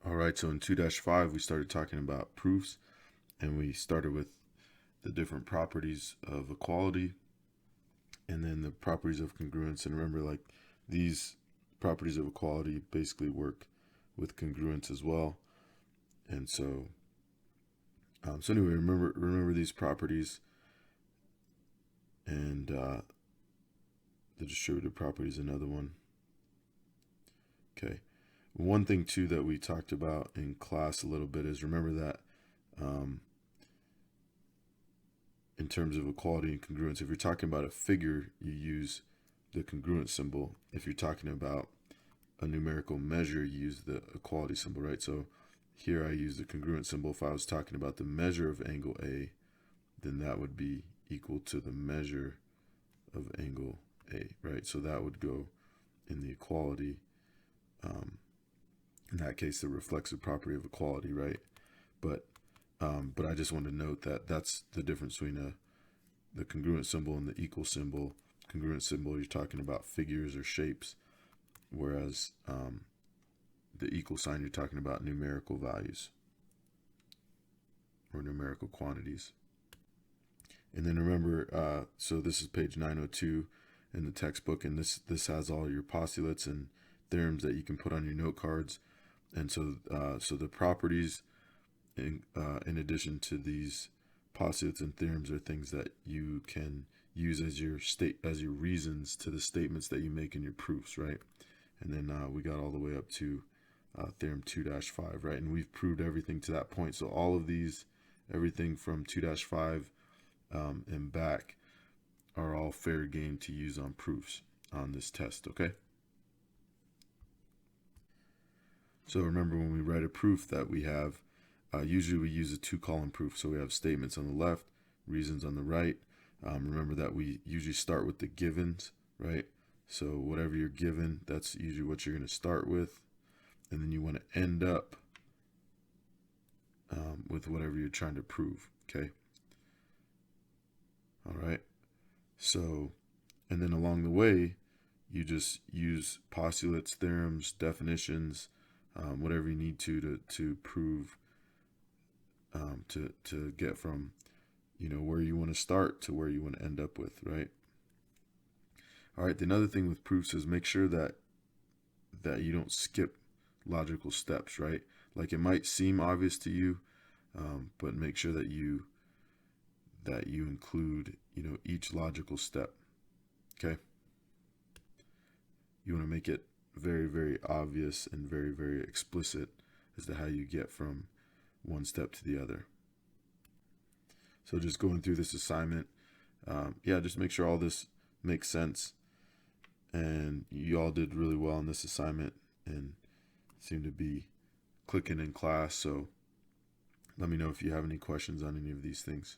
All right, so in 2-5, we started talking about proofs, and we started with the different properties of equality and then the properties of congruence. And remember, like, these properties of equality basically work with congruence as well. And so anyway, remember these properties, and the distributive property is another one. Okay. One thing too that we talked about in class a little bit is remember that in terms of equality and congruence, if you're talking about a figure, you use the congruent symbol. If you're talking about a numerical measure, you use the equality symbol, right? So here I use the congruent symbol. If I was talking about the measure of angle A, then that would be equal to the measure of angle A, right? So that would go in the equality. In that case, the reflexive property of equality, right? But I just want to note that that's the difference between the congruent symbol and the equal symbol. Congruent symbol, you're talking about figures or shapes, whereas the equal sign, you're talking about numerical values or numerical quantities. And then remember, so this is page 902 in the textbook, and this has all your postulates and theorems that you can put on your note cards. And so the properties, in addition to these postulates and theorems, are things that you can use as your reasons to the statements that you make in your proofs, right? And then we got all the way up to theorem 2-5, right? And we've proved everything to that point. So all of these, everything from 2-5 and back, are all fair game to use on proofs on this test, okay? So remember, when we write a proof that we have, usually we use a 2-column proof. So we have statements on the left, reasons on the right. Remember that we usually start with the givens, right? So whatever you're given, that's usually what you're going to start with. And then you want to end up with whatever you're trying to prove, okay? All right. So, and then along the way, you just use postulates, theorems, definitions, whatever you need to prove, to get from, where you want to start to where you want to end up with, right? All right. The other thing with proofs is make sure that you don't skip logical steps, right? Like, it might seem obvious to you, but make sure that you include, each logical step. Okay. You want to make it very, very obvious and very, very explicit as to how you get from one step to the other. So just going through this assignment, just make sure all this makes sense. And you all did really well on this assignment and seem to be clicking in class. So let me know if you have any questions on any of these things.